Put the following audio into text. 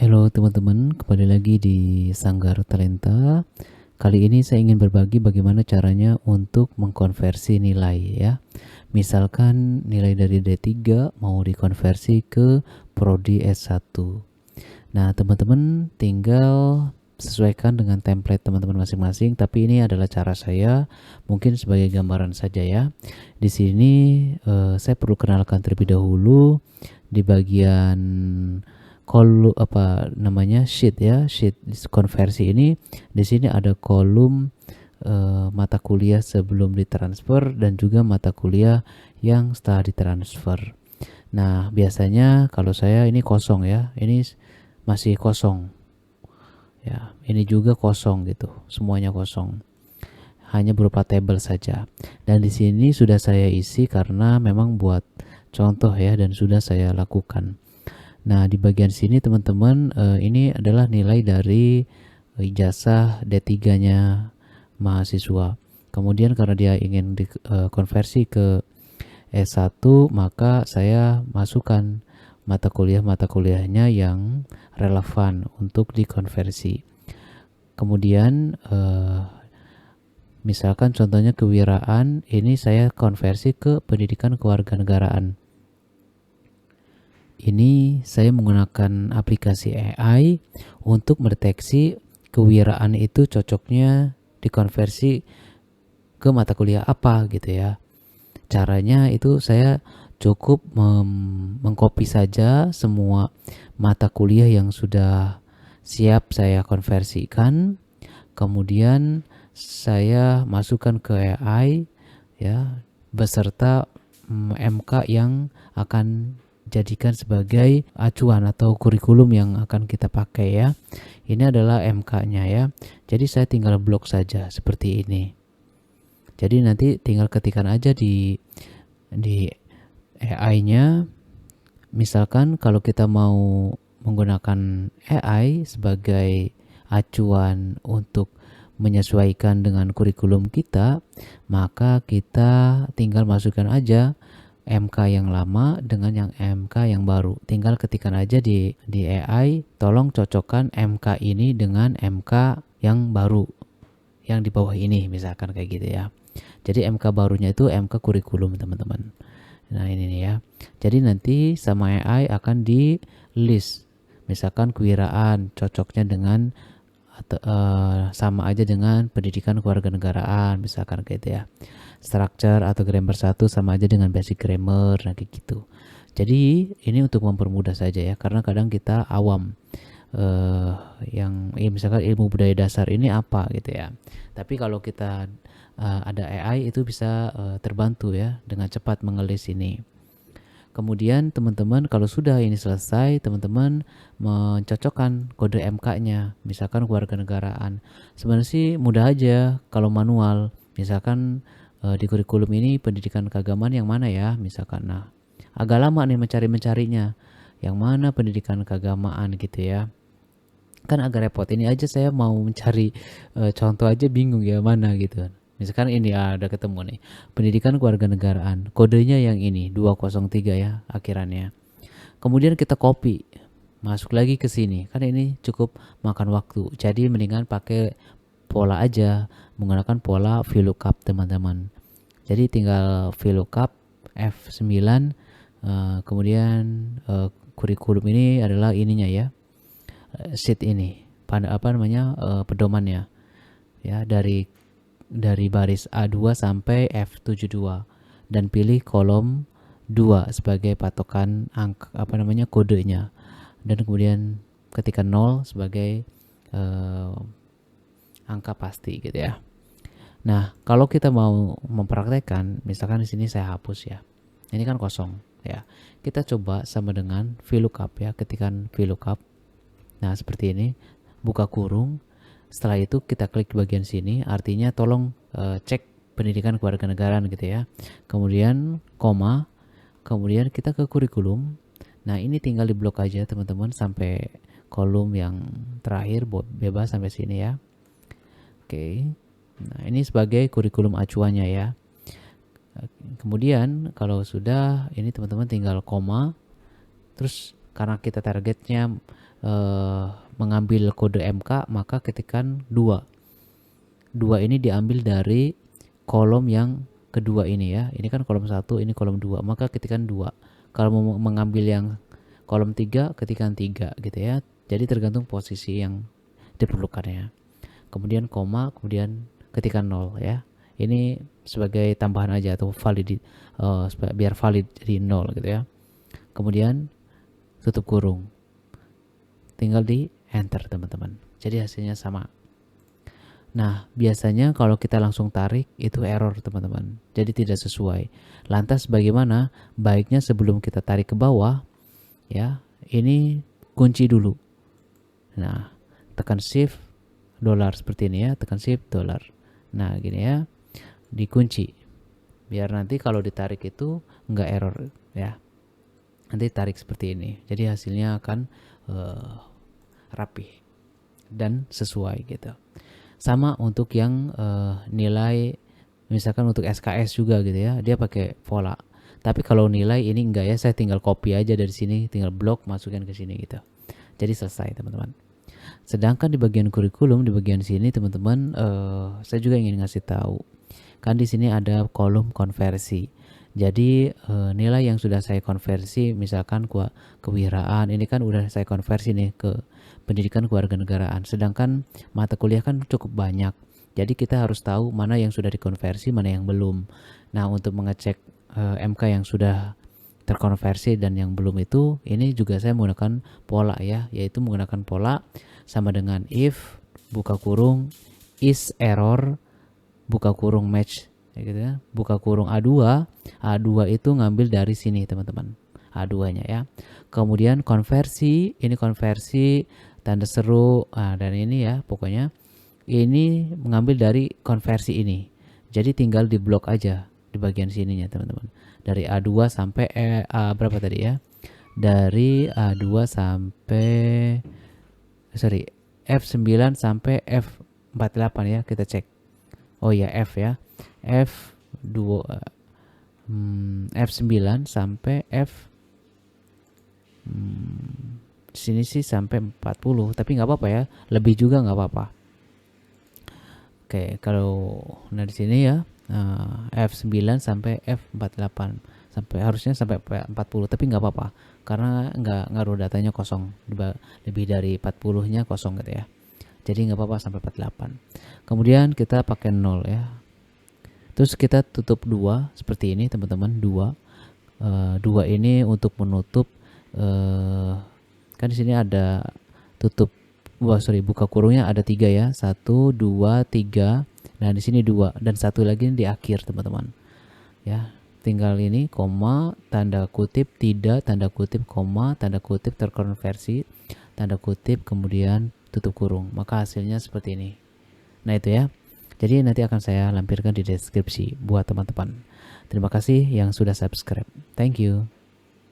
Halo teman-teman, kembali lagi di Sanggar Talenta. Kali ini saya ingin berbagi bagaimana caranya untuk mengkonversi nilai ya. Misalkan nilai dari D3 mau dikonversi ke Prodi S1. Nah, teman-teman tinggal sesuaikan dengan template teman-teman masing-masing, tapi ini adalah cara saya, mungkin sebagai gambaran saja ya. Di sini saya perlu kenalkan terlebih dahulu di bagian sheet ya, sheet konversi ini. Di sini ada kolom mata kuliah sebelum ditransfer dan juga mata kuliah yang setelah ditransfer. Nah, biasanya kalau saya ini kosong ya, ini masih kosong. Ya, ini juga kosong gitu, semuanya kosong. Hanya berupa tabel saja. Dan di sini sudah saya isi karena memang buat contoh ya, dan sudah saya lakukan. Nah, di bagian sini teman-teman, ini adalah nilai dari ijazah D3-nya mahasiswa. Kemudian karena dia ingin dikonversi ke S1, maka saya masukkan mata kuliahnya yang relevan untuk dikonversi. Kemudian misalkan contohnya kewirausahaan, ini saya konversi ke pendidikan kewarganegaraan. Ini saya menggunakan aplikasi AI untuk mendeteksi kewirausahaan itu cocoknya dikonversi ke mata kuliah apa gitu ya. Caranya itu saya cukup mengcopy saja semua mata kuliah yang sudah siap saya konversikan. Kemudian saya masukkan ke AI ya, beserta MK yang akan jadikan sebagai acuan atau kurikulum yang akan kita pakai ya. Ini adalah MK-nya ya. Jadi saya tinggal blok saja seperti ini. Jadi nanti tinggal ketikkan aja di AI-nya. Misalkan kalau kita mau menggunakan AI sebagai acuan untuk menyesuaikan dengan kurikulum kita, maka kita tinggal masukkan aja MK yang lama dengan yang MK yang baru. Tinggal ketikkan aja di AI, tolong cocokkan MK ini dengan MK yang baru, yang di bawah ini, misalkan kayak gitu ya. Jadi MK barunya itu MK kurikulum teman-teman. Nah ini nih ya. Jadi nanti sama AI akan di list. Misalkan kewirausahaan cocoknya dengan sama aja dengan pendidikan kewarganegaraan, misalkan kayak gitu ya. Structure atau grammar 1 sama aja dengan basic grammar, nah kayak gitu. Jadi ini untuk mempermudah saja ya, karena kadang kita awam yang misalkan ilmu budaya dasar ini apa gitu ya. Tapi kalau kita ada AI itu bisa terbantu ya dengan cepat mengelis ini. Kemudian teman-teman kalau sudah ini selesai, teman-teman mencocokkan kode MK-nya, misalkan kewarganegaraan. Sebenarnya sih mudah aja kalau manual. Misalkan di kurikulum ini pendidikan keagamaan yang mana ya, misalkan. Nah, agak lama nih mencarinya. Yang mana pendidikan keagamaan gitu ya. Kan agak repot. Ini aja saya mau mencari contoh aja bingung ya mana gitu. Misalkan ini ada ketemu nih, pendidikan kewarganegaraan, kodenya yang ini 203 ya akhirannya. Kemudian kita copy, masuk lagi ke sini. Kan ini cukup makan waktu. Jadi mendingan pakai pola aja, menggunakan pola VLOOKUP teman-teman. Jadi tinggal VLOOKUP F9, kemudian kurikulum ini adalah ininya ya, sheet ini, pedomannya ya, dari baris A2 sampai F72, dan pilih kolom 2 sebagai patokan kodenya, dan kemudian ketikkan 0 sebagai angka pasti gitu ya. Nah, kalau kita mau mempraktekkan, misalkan di sini saya hapus ya. Ini kan kosong ya. Kita coba sama dengan VLOOKUP ya, ketikkan VLOOKUP. Nah, seperti ini, buka kurung. Setelah itu kita klik bagian sini, artinya tolong cek pendidikan kewarganegaraan gitu ya. Kemudian koma, kemudian kita ke kurikulum. Nah, ini tinggal diblok aja teman-teman sampai kolom yang terakhir, bebas sampai sini ya. Oke. Nah, ini sebagai kurikulum acuannya ya. Kemudian kalau sudah, ini teman-teman tinggal koma. Terus karena kita targetnya mengambil kode MK, maka ketikkan 2. 2 ini diambil dari kolom yang kedua ini ya. Ini kan kolom 1, ini kolom 2, maka ketikkan 2. Kalau mau mengambil yang kolom 3, ketikkan 3 gitu ya. Jadi tergantung posisi yang diperlukan ya. Kemudian koma, kemudian ketikkan 0 ya. Ini sebagai tambahan aja atau valid, biar valid di 0 gitu ya. Kemudian tutup kurung, tinggal di enter teman-teman. Jadi hasilnya sama. Nah, biasanya kalau kita langsung tarik itu error teman-teman, jadi tidak sesuai. Lantas bagaimana? Baiknya sebelum kita tarik ke bawah ya, ini kunci dulu. Nah, tekan shift dolar seperti ini ya, tekan shift dolar. Nah gini ya, dikunci biar nanti kalau ditarik itu nggak error ya. Nanti tarik seperti ini, jadi hasilnya akan rapih dan sesuai gitu. Sama untuk yang nilai, misalkan untuk SKS juga gitu ya, dia pakai pola. Tapi kalau nilai ini enggak ya, saya tinggal copy aja dari sini, tinggal blok masukkan ke sini gitu. Jadi selesai teman-teman. Sedangkan di bagian kurikulum, di bagian sini teman-teman, saya juga ingin ngasih tahu. Kan di sini ada kolom konversi. Jadi nilai yang sudah saya konversi, misalkan kewirausahaan, ini kan udah saya konversi nih ke pendidikan kewarganegaraan. Sedangkan mata kuliah kan cukup banyak. Jadi kita harus tahu mana yang sudah dikonversi, mana yang belum. Nah, untuk mengecek MK yang sudah terkonversi dan yang belum itu, ini juga saya menggunakan pola ya, yaitu menggunakan pola sama dengan if buka kurung is error buka kurung match ya gitu ya, buka kurung A2. A2 itu ngambil dari sini teman-teman, A2-nya ya. Kemudian konversi, ini konversi tanda seru, dan ini ya pokoknya ini mengambil dari konversi ini. Jadi tinggal di blok aja di bagian sininya teman-teman. Dari A2 sampai berapa tadi ya? Dari A2 sampai F9 sampai F48 ya, kita cek. Oh ya, F ya. F2 F9 sampai F sini sih sampai 40, tapi nggak apa-apa ya, lebih juga nggak apa-apa. Oke, kalau di sini ya F9 sampai F48 sampai harusnya sampai 40, tapi nggak apa-apa karena nggak ngaruh, datanya kosong, lebih dari 40-nya kosong gitu ya. Jadi nggak apa-apa sampai 48. Kemudian kita pakai 0 ya. Terus kita tutup 2 seperti ini teman-teman, 2 ini untuk menutup kan di sini ada tutup buka kurungnya ada 3 ya, 1 2 3. Nah di sini 2 dan satu lagi di akhir teman-teman ya. Tinggal ini koma, tanda kutip tidak, tanda kutip koma, tanda kutip terkonversi, tanda kutip kemudian tutup kurung, maka hasilnya seperti ini. Nah itu ya, jadi nanti akan saya lampirkan di deskripsi buat teman-teman. Terima kasih yang sudah subscribe. Thank you.